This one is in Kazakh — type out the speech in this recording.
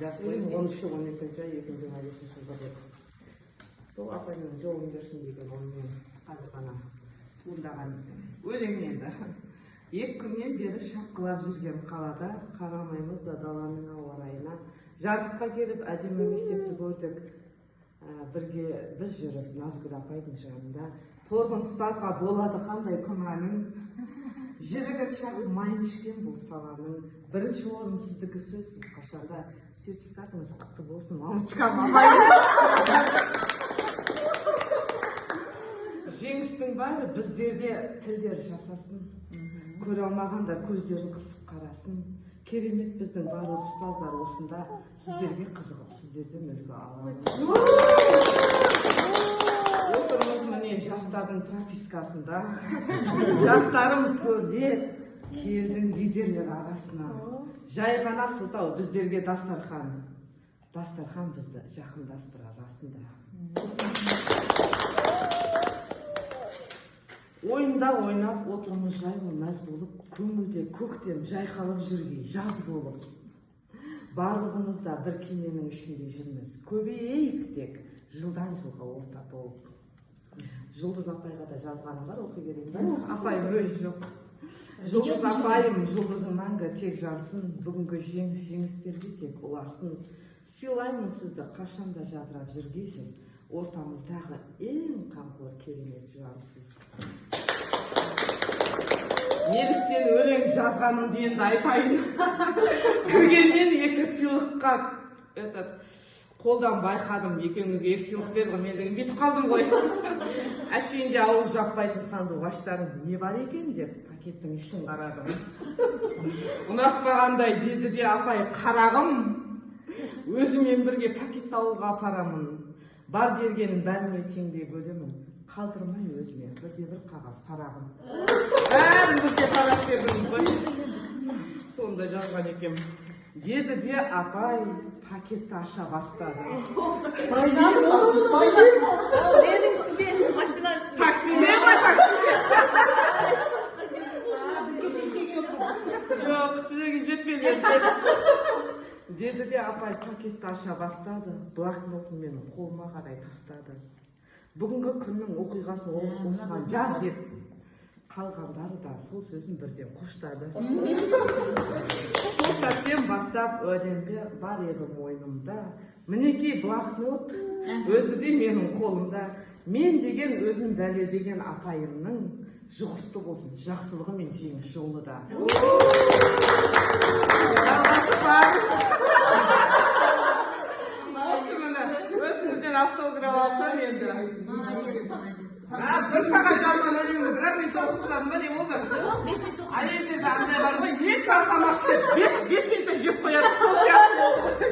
жазып қойдым. 13 жыл, 12 ай, 2025 жылда деп. Сол апайның жолын берсін деген онымен қазір ғана туындаған өлең енді. 2 күннен бері шапқылап жүрген қалада, қарамаймыз да даланың ауа райына. Жарысқа келіп әдемі мектепті көрдік. Бірге біз жүріп Назгүл апайдың жанында. Торғын ұстазға болады қандай күмәнің. Жірігі шағып майын ішкен бұл саланың. Бірінші орын сіздікі сөзсіз қашанда. Сертификатыңыз құтты болсын, мамочка мамай. Жеңістің бәрі біздерде тілдер жасасын. Көре алмағандар көздерін қысып қарасын. Керемет біздің барлық ұстаздар осында. Сіздерге қызығып, сіздерден үлгі аламыз. Отырмыз міне жастардың пропискасында. Жастарым төрлет, келдің лидерлер арасына. Жай ғана сылтау біздерге дастархан. Дастархан бізді жақындастырар расында. Ойында ойнап отырмыз жайлы мәз болып, көңілде көктем жайқалып жүргей жаз болып. Барлығымызда бір кеменің ішінде жүрміз, көбейейік тек жылдан жылға орта толып. Жұлдыз апайға да жазғаным бар, оқи берейін бе? Апай өз жоқ. Жұлдыз апайым, жұлдызың мәңгі тек жансын, бүгінгі жеңістерге тек ұласын. Сыйлаймын сізді қашанда жадырап жүргейсіз, ортамыздағы ең қамқор керемет жансыз. Неліктен өлең жазғаным енді айтайын. Кіргеннен 2 сыйлыққа қолдан байқадым, екеумізге 2 сыйлық берді, мен деген бетіп қалдым ғой. Әшейінде ауыз жаппайтын сандуғаштарым не бар екен деп пакеттің ішін қарадым. Ұнатпағандай деді де апай қарағым, өзімен бірге пакет алуға апарамын. Бар бергенін бәріне теңдей бөлемін. Қалдырмай өзіме бірде-бір қағаз парағым. Бәрімізге парақ бердім ғой. Сонда жазған екем. Деді де апай пакетті аша бастады. Ненің ішінде? Машинаның ішінде. Таксиде ма, таксиде? Жоқ, сіздерге жетпеді. Деді де апай пакетті аша бастады. Блокнотын менің қолыма қарай тастады. Бүгінгі күннің оқиғасын осыған жаз деп. Қалғандары да сол сөзін бірден қоштады. Сол сәттен бастап өлеңге бар еді мойнымда. Мінекей блокнот, өзі де менің қолымда. Мен деген өзін дәлелдеген апайымның жұғысты болсын, жақсылығы мен жеңіс жолы да. Өзіңізден автограф алсам енді. Бір сағат жазған өлеңді, бірақ мен тоқып тастадым ба, не болды? Әйелдерде андай бар ғой, 5 сағат тамақ істеп, 5 минутта жеп қояды, сол сияқты болды.